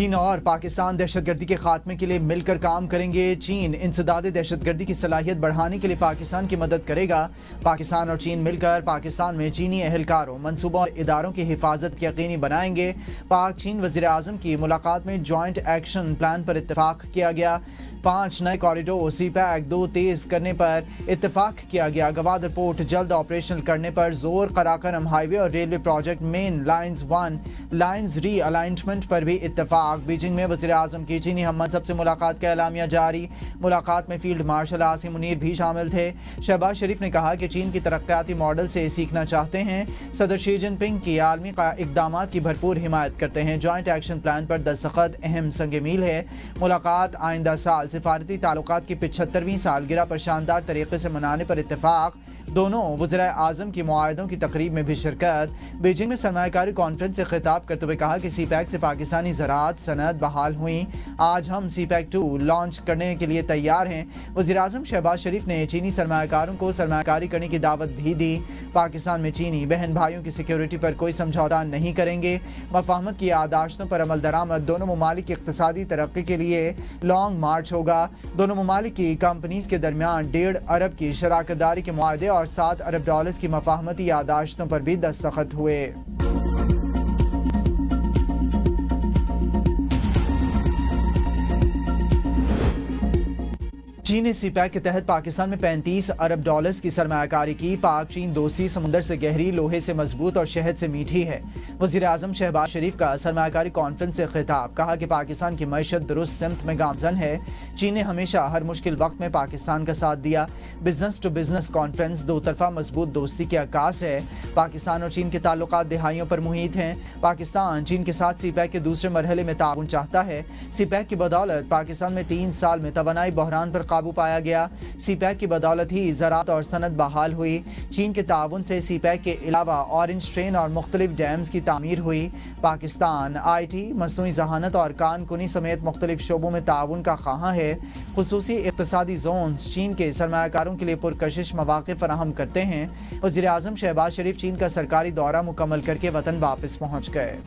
चीन और पाकिस्तान दहशतगर्दी के खात्मे के लिए मिलकर काम करेंगे। चीन इंसदाद दहशतगर्दी की सलाहियत बढ़ाने के लिए पाकिस्तान की मदद करेगा। पाकिस्तान और चीन मिलकर पाकिस्तान में चीनी अहलकारों, मनसूबों और इदारों की हिफाजत यकीनी बनाएंगे। पाक चीन वज़ीर आज़म की मुलाकात में जॉइंट एक्शन प्लान पर इत्तफाक किया गया। 5 नए कॉरिडोर सी-पैक 2 तेज करने पर इत्तफाक किया गया। गवादर पोर्ट जल्द ऑपरेशनल करने पर जोर। कराकरम हाईवे और railway project main lines 1 lines री अलाइनमेंट पर भी इत्तफाक। बीजिंग में वज़ीर आज़म की चीनी हम मनसब से मुलाकात का एलामिया जारी। मुलाकात में फील्ड मार्शल आसिम मुनीर भी शामिल थे। शहबाज शरीफ ने कहा कि चीन की तरक्याती मॉडल से सीखना चाहते हैं। सदर शी जिनपिंग की आलमी इक़दामात की भरपूर हिमायत करते हैं। जॉइंट एक्शन प्लान पर दस्तखत अहम संग मील है। मुलाकात आइंदा साल सिफारती ताल्लुकात की 75वीं सालगिरह पर शानदार तरीके से मनाने पर इत्तफाक। दोनों वज़ीर आज़म की मुआहदों की तकरीब में भी शिरकत। बीजिंग में सरमायाकारी कॉन्फ्रेंस से खिताब करते हुए कहा कि सी-पैक से पाकिस्तानी ज़राअत सनअत बहाल हुई। आज हम सी-पैक 2 लॉन्च करने के लिए तैयार हैं। वज़ीर आज़म शहबाज शरीफ ने चीनी सरमायाकारों को सरमायाकारी करने की दावत भी दी। पाकिस्तान में चीनी बहन भाइयों की सिक्योरिटी पर कोई समझौता नहीं करेंगे। मफाहमत की यादाश्तों पर अमल दरामद। दोनों ममालिक की इक़्तिसादी तरक्की के लिए लॉन्ग मार्च होगा। दोनों ममालिक की कंपनीज के दरमियान 1.5 अरब की शराकतदारी के मुआहदे और 7 अरब डॉलर्स की मफाहमती यादाश्तों पर भी दस्तखत हुए। चीन ने सी-पैक के तहत पाकिस्तान में 35 अरब डॉलर्स की सरमायाकारी की। पाक चीन दोस्ती समुंदर से गहरी, लोहे से मजबूत और शहद से मीठी है। वज़ीर आज़म शहबाज शरीफ का सरमायाकारी कॉन्फ्रेंस से खिताब। कहा कि पाकिस्तान की मईशत दुरुस्त सिमत में गामजन है। चीन ने हमेशा हर मुश्किल वक्त में पाकिस्तान का साथ दिया। बिजनेस टू बिजनेस कॉन्फ्रेंस दो तरफा मजबूत दोस्ती की अक्कास है। पाकिस्तान और चीन के ताल्लुकात दिहाइयों पर मुहित हैं। पाकिस्तान चीन के साथ सी-पैक के दूसरे मरहले में ताउन चाहता है। सी-पैक की बदौलत पाकिस्तान में 3 साल में तवानाई बहरान पर काबू पाया गया। सी-पैक की बदौलत ही ज़राअत और सनत बहाल हुई। चीन के ताउन से सी-पैक के अलावा ऑरेंज ट्रेन और मुख्तलिफ डैम्स की तामीर हुई। पाकिस्तान IT, मसनूई ज़हानत और कानकुनी समेत मुख्तलिफ शोबों में ताउन का ख़्वाहां है। खुसूसी इक़्तिसादी जोन्स चीन के सरमायाकारों के लिए पुरकशिश मौक़े फराहम करते हैं। वज़ीर आज़म शहबाज शरीफ चीन का सरकारी दौरा मुकम्मल करके वतन वापस पहुँच गए।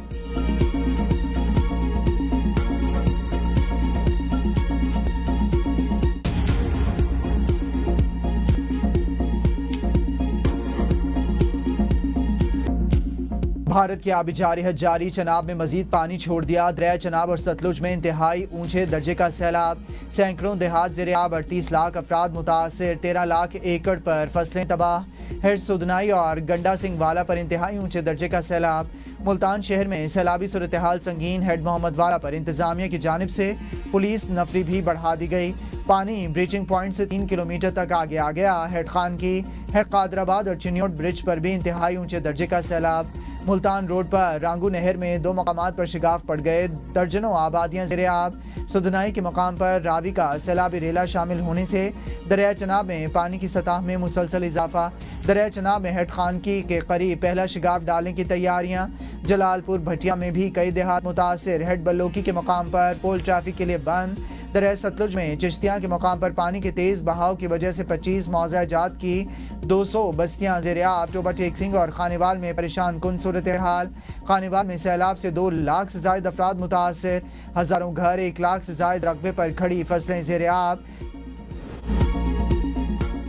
भारत की आबी जारियत जारी। चनाब में मजीद पानी छोड़ दिया। दरिया चनाब और सतलुज में इंतहाई ऊंचे दर्जे का सैलाब। सैकड़ों देहात ज़ेर-ए-आब। 38 लाख अफराद मुतासर। 13 लाख एकड़ पर फसलें तबाह। हेड सुदनाई और गंडा सिंह वाला पर इंतहाई ऊंचे दर्जे का सैलाब। मुल्तान शहर में सैलाबी सूरत हाल संगीन। हेड मोहम्मद वाला पर इंतजामिया की जानिब से पुलिस नफरी भी बढ़ा दी गई। पानी ब्रीचिंग पॉइंट से 3 किलोमीटर तक आगे आ गया। हेड खान की, हेड कादराबाद और चिन्योट ब्रिज पर भी इंतहाई ऊंचे दर्जे का सैलाब। मुल्तान रोड पर रांगू नहर में 2 मकामात पर शिगाफ पड़ गए। दर्जनों आबादियां ज़ेर-ए-आब। सुदनाई के मकाम पर रावी का सैलाबी रेला शामिल होने से दरिया चनाब में पानी की सतह में मुसलसल इजाफा। दरिया चनाब में हेड खान की के करीब पहला शिगाफ डालने की तैयारियां। जलालपुर भटिया में भी कई देहात मुतासर। हेड बल्लोकी के मकाम पर पोल ट्रैफिक के लिए बंद। दरिया सतलुज में चिश्तियाँ के मकाम पर पानी के तेज बहाव की वजह से 25 मौज़ा जात की 200 बस्तियाँ ज़ेर-ए-आब। टोबा टेक सिंह और खानेवाल में परेशान कुन सूरत हाल। खानेवाल में सैलाब से 2 लाख से ज़ायद अफराद मुतासर। हज़ारों घर, 1 लाख से ज़ायद रकबे पर खड़ी फसलें ज़ेर-ए-आब।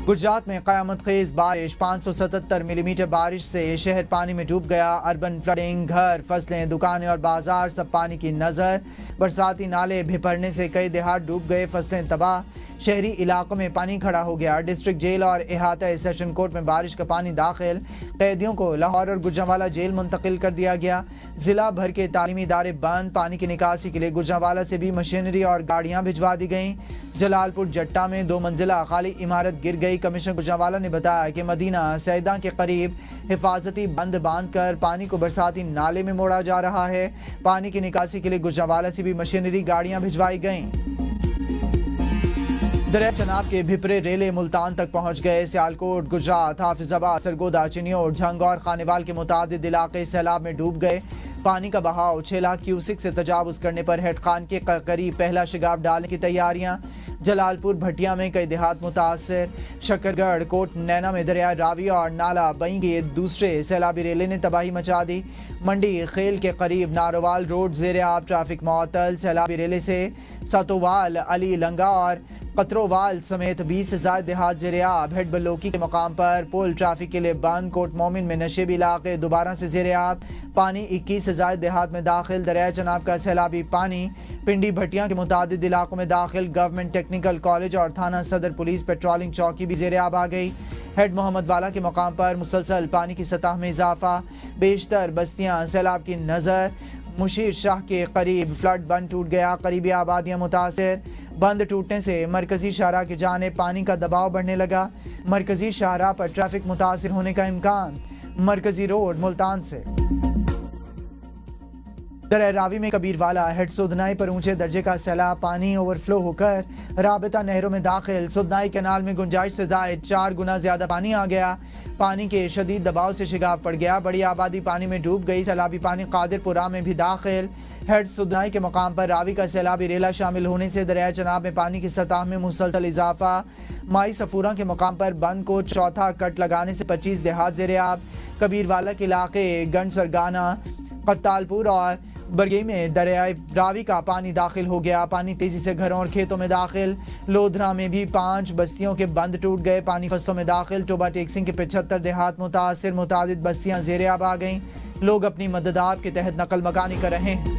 गुजरात में क़यामत खेज़ बारिश। 577 मिलीमीटर बारिश से शहर पानी में डूब गया। Urban flooding. घर, फसलें, दुकानें और बाजार सब पानी की नज़र। बरसाती नाले भिपड़ने से कई देहात डूब गए। फसलें तबाह। शहरी इलाकों में पानी खड़ा हो गया। डिस्ट्रिक्ट जेल और इहाता सेशन कोर्ट में बारिश का पानी दाखिल। कैदियों को लाहौर और गुजरांवाला जेल मुंतकिल कर दिया गया। जिला भर के तालीमी इदारे बंद। पानी की निकासी के लिए गुजरांवाला से भी मशीनरी और गाड़ियां भिजवा दी गईं। जलालपुर जट्टा में 2 मंजिला खाली इमारत गिर गई। कमिश्नर गुजरांवाला ने बताया कि मदीना सैदा के करीब हिफाजती बंद बांध कर पानी को बरसाती नाले में मोड़ा जा रहा है। पानी की निकासी के लिए गुजरांवाला से भी मशीनरी गाड़ियां भिजवाई गईं। दरिया चनाब के भिपरे रेले मुल्तान तक पहुंच गए। सियालकोट, गुजरात, हाफिजाबाद, सरगोदा, चिन्योट, झंग और खानेवाल के मुतादिद इलाके सैलाब में डूब गए। پانی کا بہاؤ 6 لاکھ کیوسک سے تجاوز کرنے پر ہیڈ خان کے قریب پہلا شگاف ڈالنے کی تیاریاں. جلال پور بھٹیا میں کئی دیہات متاثر. شکر گڑھ کوٹ نینا میں دریائے راوی اور نالا بئی کے دوسرے سیلابی ریلے نے تباہی مچا دی. منڈی خیل کے قریب ناروال روڈ زیر آب, ٹریفک معطل. سیلابی ریلے سے ساتووال, علی لنگا اور قطرووال سمیت 20 سے زائد دیہات زیر آب. ہیڈ بلوکی کے مقام پر پل ٹریفک کے لیے بند. کوٹ مومن میں نشیبی علاقے دوبارہ سے زیر آب. پانی 21 سے زائد دیہات میں داخل. دریائے چناب کا سیلابی پانی پنڈی بھٹیا کے متعدد علاقوں میں داخل. گورنمنٹ ٹیکنیکل کالج اور تھانہ صدر پولیس پیٹرولنگ چوکی بھی زیر آب آ گئی. ہیڈ محمد والا کے مقام پر مسلسل پانی کی سطح میں اضافہ. بیشتر بستیاں سیلاب کی نظر. مشیر شاہ کے قریب فلڈ بند ٹوٹ گیا, قریبی آبادیاں متاثر. بند ٹوٹنے سے مرکزی شاہراہ کی جانب پانی کا دباؤ بڑھنے لگا. مرکزی شاہراہ پر ٹریفک متاثر ہونے کا امکان. مرکزی روڈ ملتان سے دریا راوی میں کبیر والا ہیڈ سودنائی پر اونچے درجے کا سیلاب پانی اوور فلو ہو کر رابطہ نہروں میں داخل. سودنائی کینال میں گنجائش سے زائد 4 گنا زیادہ پانی آ گیا. پانی کے شدید دباؤ سے شگاف پڑ گیا. بڑی آبادی پانی میں ڈوب گئی. سیلابی پانی قادر پورہ میں بھی داخل. ہیڈ سودنائی کے مقام پر راوی کا سیلابی ریلا شامل ہونے سے دریائے چناب میں پانی کی سطح میں مسلسل اضافہ. مائی سفورہ کے مقام پر بند کو چوتھا کٹ لگانے سے 25 دیہات زیر آب. کبیر والا کے علاقے گنج سرگانہ, قتال پور اور برگئی میں دریائے راوی کا پانی داخل ہو گیا. پانی تیزی سے گھروں اور کھیتوں میں داخل. لودھرا میں بھی 5 بستیوں کے بند ٹوٹ گئے. پانی فصلوں میں داخل. ٹوبا ٹیکسنگ کے 75 دیہات متاثر. متعدد بستیاں زیر آب آ گئیں. لوگ اپنی مددات کے تحت نقل مکانی کر رہے ہیں.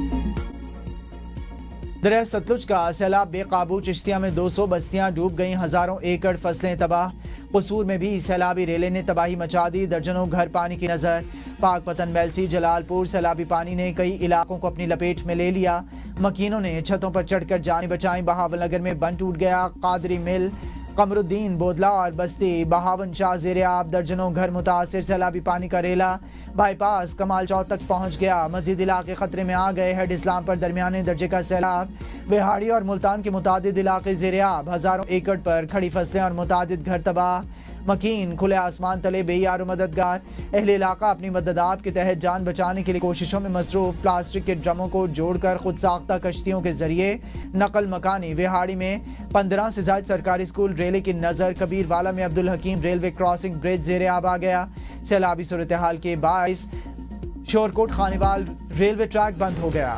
دریا ستلج کا سیلاب بے قابو. چشتیہ میں 200 بستیاں ڈوب گئیں. ہزاروں ایکڑ فصلیں تباہ. قصور میں بھی سیلابی ریلے نے تباہی مچا دی. درجنوں گھر پانی کی نظر. پاک پتن میلسی جلال پور سیلابی پانی نے کئی علاقوں کو اپنی لپیٹ میں لے لیا. مکینوں نے چھتوں پر چڑھ کر جانیں بچائیں. بہاول نگر میں بند ٹوٹ گیا. قادری مل, قمر الدین, بودلا اور بستی بہاون شاہ زیر آب. درجنوں گھر متاثر. سیلابی پانی کا ریلا بائی پاس کمال چوک تک پہنچ گیا. مزید علاقے خطرے میں آ گئے. ہیڈ اسلام پر درمیانے درجے کا سیلاب. بہاڑی اور ملتان کے متعدد علاقے زیر آب. ہزاروں ایکڑ پر کھڑی فصلیں اور متعدد گھر تباہ. مکین کھلے آسمان تلے بے یار و مددگار. اہل علاقہ اپنی مددات کے تحت جان بچانے کے لیے کوششوں میں مصروف. پلاسٹک کے ڈرموں کو جوڑ کر خود ساختہ کشتیوں کے ذریعے نقل مکانی. وہاڑی میں 15 سے زائد سرکاری اسکول ریلے کی نظر. کبیر والا میں عبدالحکیم ریلوے کراسنگ برج زیر آب آ گیا. سیلابی صورتحال کے باعث شورکوٹ خانیوال ریلوے ٹریک بند ہو گیا.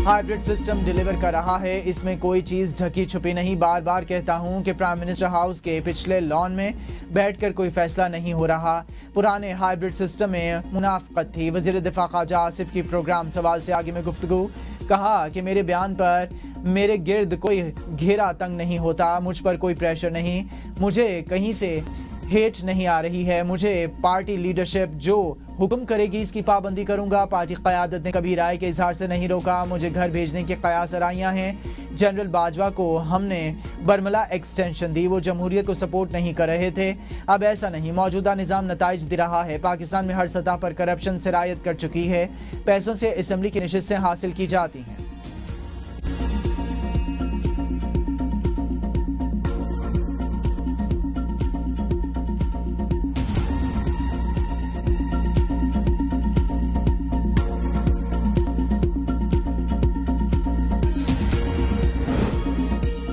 ہائیبرڈ سسٹم ڈیلیور کر رہا ہے. اس میں کوئی چیز ڈھکی چھپی نہیں. بار بار کہتا ہوں کہ پرائم منسٹر ہاؤس کے پچھلے لان میں بیٹھ کر کوئی فیصلہ نہیں ہو رہا. پرانے ہائیبرڈ سسٹم میں منافقت تھی. وزیر دفاع خواجہ آصف کی پروگرام سوال سے آگے میں گفتگو. کہا کہ میرے بیان پر میرے گرد کوئی گھیرا تنگ نہیں ہوتا. مجھ پر کوئی پریشر نہیں. مجھے کہیں سے ہیٹ نہیں آ رہی ہے. مجھے پارٹی لیڈرشپ جو حکم کرے گی اس کی پابندی کروں گا. پارٹی قیادت نے کبھی رائے کے اظہار سے نہیں روکا. مجھے گھر بھیجنے کے قیاس آرائیاں ہیں. جنرل باجوہ کو ہم نے برملا ایکسٹینشن دی. وہ جمہوریت کو سپورٹ نہیں کر رہے تھے. اب ایسا نہیں. موجودہ نظام نتائج دے رہا ہے. پاکستان میں ہر سطح پر کرپشن سرایت کر چکی ہے. پیسوں سے اسمبلی کی نشستیں حاصل کی جاتی ہیں.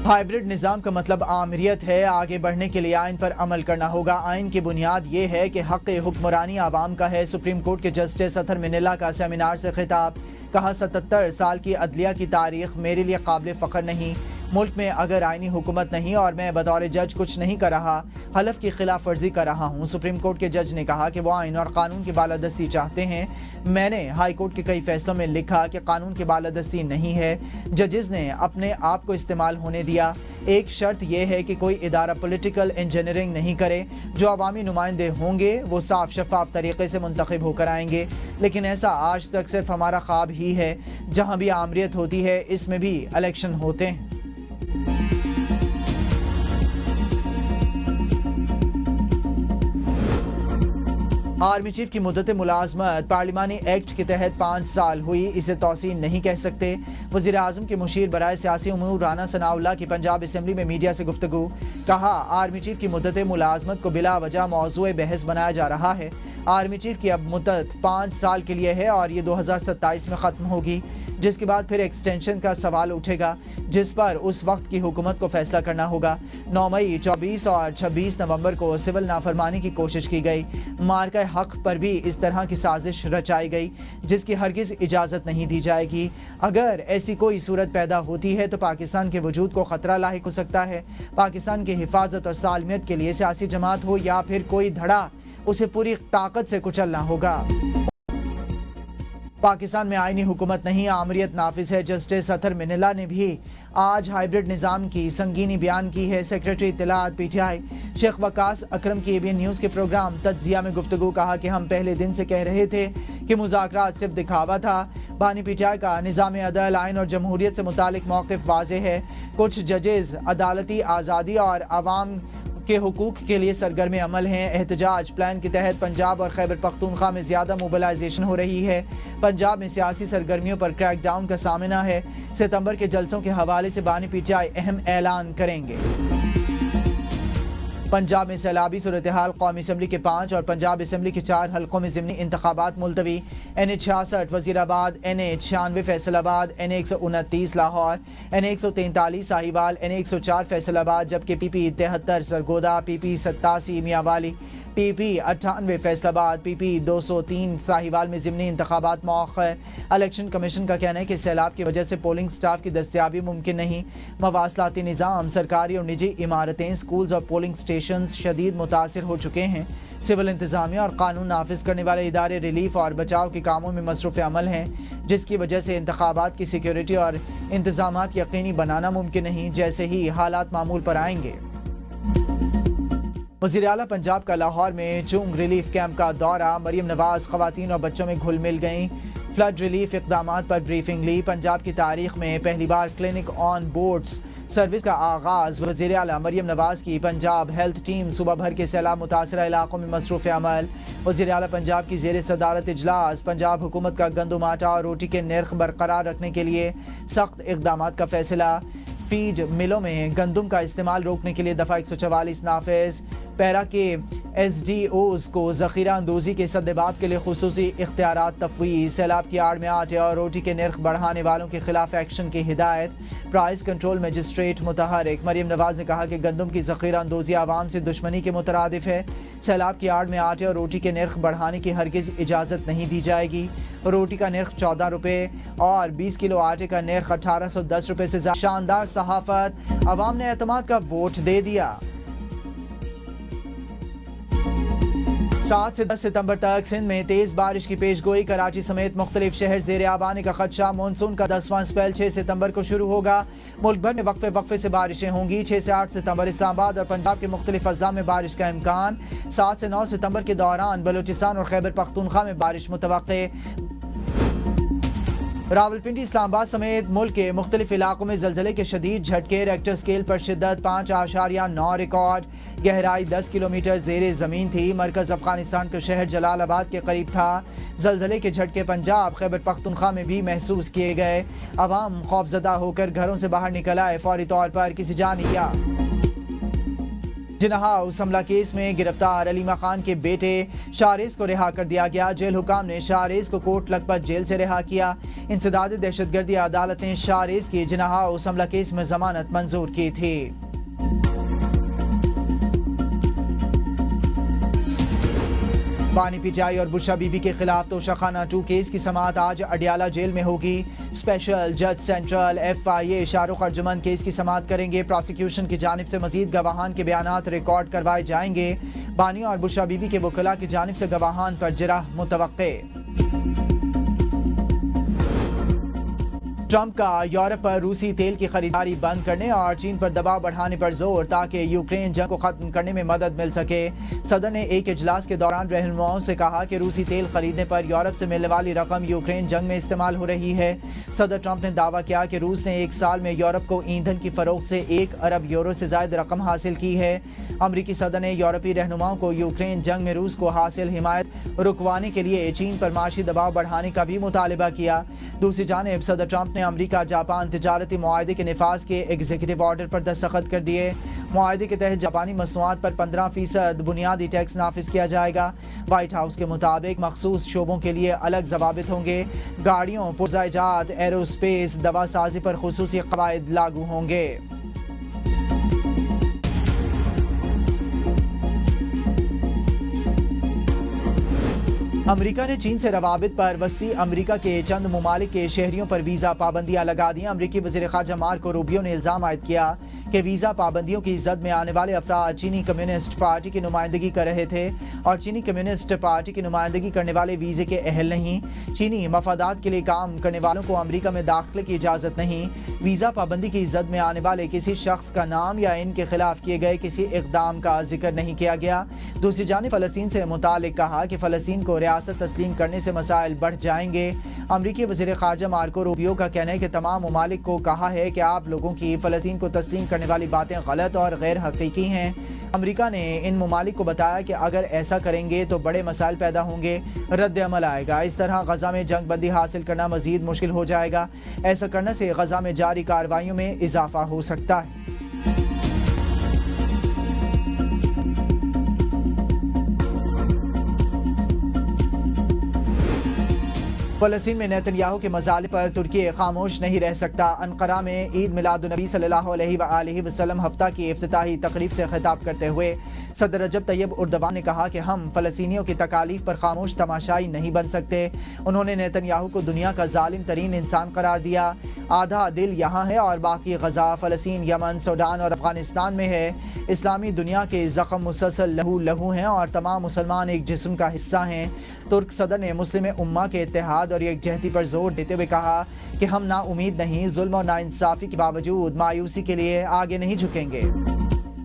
ہائیبرڈ نظام کا مطلب آمریت ہے. آگے بڑھنے کے لیے آئین پر عمل کرنا ہوگا. آئین کی بنیاد یہ ہے کہ حق حکمرانی عوام کا ہے. سپریم کورٹ کے جسٹس اتھر منیلا کا سیمینار سے خطاب. کہا 77 سال کی عدلیہ کی تاریخ میرے لیے قابل فخر نہیں. ملک میں اگر آئینی حکومت نہیں اور میں بطور جج کچھ نہیں کر رہا, حلف کی خلاف ورزی کر رہا ہوں. سپریم کورٹ کے جج نے کہا کہ وہ آئین اور قانون کی بالادستی چاہتے ہیں. میں نے ہائی کورٹ کے کئی فیصلوں میں لکھا کہ قانون کی بالادستی نہیں ہے. ججز نے اپنے آپ کو استعمال ہونے دیا. ایک شرط یہ ہے کہ کوئی ادارہ پولیٹیکل انجینئرنگ نہیں کرے. جو عوامی نمائندے ہوں گے وہ صاف شفاف طریقے سے منتخب ہو کر آئیں گے. لیکن ایسا آج تک صرف ہمارا خواب ہی ہے. جہاں بھی آمریت ہوتی ہے اس میں بھی الیکشن ہوتے ہیں. आर्मी चीफ की मुद्दत मुलाजमत पार्लिमानी एक्ट के तहत 5 साल हुई, इसे तौसीन नहीं कह सकते। वज़ीर आज़म के मुशीर बराए सियासी उमूर राना सनाउल्लाह की पंजाब असम्बली में मीडिया से गुफ्तगू। कहा, आर्मी चीफ की मुद्दत मुलाजमत को बिला वजह मौज़ूए बहस बनाया जा रहा है। आर्मी चीफ की अब मुद्दत 5 साल के लिए है और ये 2027 में ख़त्म होगी, जिसके बाद फिर एक्सटेंशन का सवाल उठेगा, जिस पर उस वक्त की हुकूमत को फैसला करना होगा। 9 मई, 24 और 26 नवंबर को सिविल नाफरमानी की कोशिश की गई। मार्का हक पर भी इस तरह की साजिश रचाई गई, जिसकी हरगिज़ इजाज़त नहीं दी जाएगी। अगर ऐसी कोई सूरत पैदा होती है तो पाकिस्तान के वजूद को ख़तरा लाहिक हो सकता है। पाकिस्तान की हिफाजत और सालमियत के लिए सियासी जमात हो या फिर कोई धड़ा, उसे पूरी ताकत से कुचलना होगा। पाकिस्तान में आईनी हुकूमत नहीं, आमरीत नाफिज है। जस्टिस अतर मिनिला ने भी आज हाइब्रिड निज़ाम की संगीनी बयान की है। सेक्रेटरी इत्तलात PTI शेख वकास अकरम की ABN न्यूज़ के प्रोग्राम तज्जिया में गुफ्तगू। कहा कि हम पहले दिन से कह रहे थे कि मुज़ाकरात सिर्फ दिखावा था। बानी PTI का निज़ाम अदल, आइन और जमहूरियत से मुतालिक मौक़िफ़ वाज़ेह है। कुछ जजेज़ अदालती आज़ादी और आवाम के हुकूक के लिए सरगर्म अमल हैं। एहतजाज प्लान के तहत पंजाब और खैबर पख्तूनख्वा में ज़्यादा मोबिलाइजेशन हो रही है। पंजाब में सियासी सरगर्मियों पर क्रैकडाउन का सामना है। सितंबर के जलसों के हवाले से बानी PTI अहम ऐलान करेंगे। पंजाब में सैलाबी सूरत हाल, कौमी असम्बली के 5 और पंजाब असम्बली के 4 हल्कों में ज़िमनी इंतखाबात मुलतवी। NH66 Wazirabad, NH96 Faisalabad, NH129 Lahore, NH143 Sahiwal, NH104 Faisalabad, जबकि PP 73 Sargodha, PP 87 Mianwali, PP 98 Faisalabad, PP 203 Sahiwal में ज़िमनी इंतखाबात मौखर। इलेक्शन कमीशन का कहना है कि सैलाब की वजह से पोलिंग स्टाफ की दस्तियाबी मुमकिन नहीं। मवासलाती निज़ाम, सरकारी और निजी इमारतें, स्कूल्स और पोलिंग स्टेशन शदीद मुतासिर हो चुके हैं। सिविल इंतज़ामिया और कानून नाफिज करने वाले इदारे रिलीफ और बचाव के कामों में मसरूफ़ अमल हैं, जिसकी वजह से इंतखाबात की सिक्योरिटी और इंतज़ामात यकीनी बनाना मुमकिन नहीं। जैसे ही हालात मामूल पर आएंगे। वज़ीर आला पंजाब का लाहौर में चुंग रिलीफ कैंप का दौरा। मरियम नवाज ख़वातीन और बच्चों में घुल मिल गईं। फ्लड रिलीफ इक़दामात पर ब्रीफिंग ली। पंजाब की तारीख में पहली बार क्लिनिक ऑन बोर्ड्स सर्विस का आगाज़। वज़ीर आला मरियम नवाज की पंजाब हेल्थ टीम सुबह भर के सैलाब मुतासरा इलाकों में मसरूफ़ अमल। वज़ीर आला पंजाब की ज़ेर सदारत इजलास। पंजाब हुकूमत का गंदम, आटा और रोटी के नर्ख बरकरार रखने के लिए सख्त इक़दामात का फैसला। फीड मिलों में गंदम का इस्तेमाल रोकने के लिए दफ़ा 144 नाफिज। पैरा के SDOs को ज़ख़ीरा अंदोज़ी के सद्देबाब के लिए खुसूसी इख्तियारात तफ़वीज़। सैलाब की आड़ में आटे और रोटी के नर्ख बढ़ाने वालों के खिलाफ एक्शन की हिदायत। प्राइस कंट्रोल मजिस्ट्रेट मुतहरिक। मरियम नवाज ने कहा कि गंदम की ज़ख़ीरा अंदोज़ी आवाम से दुश्मनी के मुतरादिफ है। सैलाब की आड़ में आटे और रोटी के नर्ख बढ़ाने की हरगिज़ इजाज़त नहीं दी जाएगी। रोटी का नर्ख 14 रुपये और 20 किलो आटे का नर्ख 1810 रुपये से ज़्यादा। शानदार सहाफ़त, अवाम ने एतमाद का वोट दे दिया। 7 से 10 सितंबर तक सिंध में तेज बारिश की पेशगोई। कराची समेत मुख्तलिफ शहर ज़ेर आब आने का खदशा। मानसून का 10वां स्पेल 6 सितंबर को शुरू होगा। मुल्क भर में वक्फे वक्फे से बारिशें होंगी। 6 से 8 सितंबर इस्लामाबाद और पंजाब के मुख्तलिफ अज़ला में बारिश का इम्कान। 7 से 9 सितंबर के दौरान बलूचिस्तान और खैबर पख्तूनख्वा में बारिश मुतवक्के। रावलपिंडी, इस्लामाबाद समेत मुल्क के मुख्तलिफ इलाकों में ज़लज़ले के शदीद झटके। रेक्टर स्केल पर शिद्दत 5.9 रिकॉर्ड। गहराई 10 किलोमीटर ज़ेरे ज़मीन थी। मरकज़ अफगानिस्तान के शहर जलालाबाद के करीब था। ज़लज़ले के झटके पंजाब, खैबर पख्तूनख्वा में भी महसूस किए गए। अवाम खौफज़दा होकर घरों से बाहर निकल आए। फौरी तौर पर किसी जानी या जिन्ना हाउस हमला केस में गिरफ्तार अलीमा खान के बेटे शारेज को रिहा कर दिया गया। जेल हुकाम ने शारेज को कोट लखपत जेल से रिहा किया। इंसदाद दहशतगर्दी अदालत ने शारेज की जिन्ना हाउस हमला केस में जमानत मंजूर की थी। बानी PTI और बुशरा बीबी के खिलाफ तोशाखाना 2 केस की समाअत आज अडियाला जेल में होगी। स्पेशल जज central FIA Shahrukh Arjuman case की समाअत करेंगे। प्रोसिक्यूशन की जानिब से मजीद गवाहान के बयानात रिकॉर्ड करवाए जाएंगे। बानी और बुशरा बीबी के वकला की जानिब से गवाहान पर जिरह मुतवक्के। ट्रंप का यूरोप पर रूसी तेल की खरीदारी बंद करने और चीन पर दबाव बढ़ाने पर जोर ताकि यूक्रेन जंग को खत्म करने में मदद मिल सके। सदन ने एक इजलास के दौरान रहनुमाओं से कहा कि रूसी तेल खरीदने पर यूरोप से मिलने वाली रकम यूक्रेन जंग में इस्तेमाल हो रही है। सदर ट्रंप ने दावा किया कि रूस ने एक साल में यूरोप को ईंधन की फरोख्त से 1 अरब यूरो से ज्यादा रकम हासिल की है। अमरीकी सदन ने यूरोपीय रहनुमाओं को यूक्रेन जंग में रूस को हासिल हिमायत रुकवाने के लिए चीन पर माशी दबाव बढ़ाने का भी मुतालबा किया। दूसरी जानिब सदर ट्रंप ने अमरीका जापान तिजारती मुआहदे के निफाज के एग्जीक्यूटिव ऑर्डर पर दस्तखत कर दिए। मुआहदे के तहत जापानी मसनूआत पर 15% बुनियादी टैक्स नाफिज किया जाएगा। व्हाइट हाउस के मुताबिक मखसूस शोबों के लिए अलग ज़वाबित होंगे। गाड़ियों, पुर्ज़ाइजात, एरोस्पेस, दवा साजी पर खुसूसी क़वाइद लागू होंगे। अमरीका ने चीन से रवाबित पर वस्ती अमरीका के चंद ममालिक के शहरियों पर वीज़ा पाबंदियां लगा दी। अमरीकी वज़ीर ख़ारजा मार्को रूबियो ने इल्ज़ाम आयद किया कि वीज़ा पाबंदियों की जद में आने वाले अफराद चीनी कम्युनिस्ट पार्टी की नुमाइंदगी कर रहे थे और चीनी कम्युनिस्ट पार्टी की नुमाइंदगी करने वाले वीज़े के अहल नहीं। चीनी मफादात के लिए काम करने वालों को अमरीका में दाखिले की इजाज़त नहीं। वीज़ा पाबंदी की जद में आने वाले किसी शख्स का नाम या इनके खिलाफ किए गए किसी इक़दाम का जिक्र नहीं किया गया। दूसरी जानिब फ़लस्तीन से मुतालिक कहा कि फ़लस्तीन को रियासत तस्लीम करने से मसाइल बढ़ जाएंगे। अमरीकी वज़ीर ख़ारजा मार्को रूबियो का कहना है कि तमाम ममालिक को कहा है कि आप लोगों की फ़लस्तीन को तस्लीम करने वाली बातें गलत और गैर हकीकी हैं। अमरीका ने इन ममालिक को बताया कि अगर ऐसा करेंगे तो बड़े मसाइल पैदा होंगे, रद्द अमल आएगा। इस तरह गजा में जंग बंदी हासिल करना मजीद मुश्किल हो जाएगा। ऐसा करने से गजा में जारी कार्रवाइयों में इजाफा हो सकता है। फ़लस्तीन में नेतन्याहू के मज़ालिम पर तुर्की खामोश नहीं रह सकता। अनक़रा में ईद मिलादुन्नबी सल्लल्लाहु अलैहि वसल्लम हफ्ता की इफ्तिताही तकरीब से खिताब करते हुए सदर रजब तैयब उर्दवान ने कहा कि हम फ़लस्तीनियों की तकालीफ पर खामोश तमाशाई नहीं बन सकते। उन्होंने नेतन्याहू को दुनिया का जालिम तरीन इंसान करार दिया। आधा दिल यहाँ है और बाकी गजा, फ़लस्तीन, यमन, सूडान और अफगानिस्तान में है। इस्लामी दुनिया के ज़ख्म मुसलसल लहू लहू हैं और तमाम मुसलमान एक जिस्म का हिस्सा हैं। तुर्क सदर ने मुस्लिम उम्मा के इत्तेहाद और यकजहती पर जोर देते हुए कहा कि हम ना उम्मीद नहीं, जुल्म और नाइंसाफी के बावजूद मायूसी के लिए आगे नहीं झुकेंगे।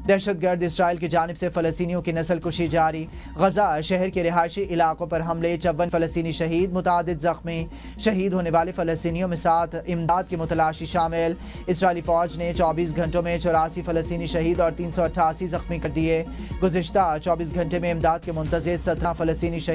दहशतगर्द इसराइल की जानिब से फ़लस्तीनियों की नस्ल कुशी जारी। गजा शहर के रिहायशी इलाकों पर हमले, 54 फ़लस्तीनी शहीद, मुतादिद ज़ख्मी। शहीद होने वाले फ़लस्तीनियों में 7 इमदाद की मुतलाशी शामिल। इसराइली फ़ौज ने 24 घंटों में 84 फ़लस्तीनी शहीद और 388 ज़ख्मी कर दिए। गुज़िश्ता 24 घंटे में इमदाद के मुंतज़िर 17 फ़लस्तीनी शहीद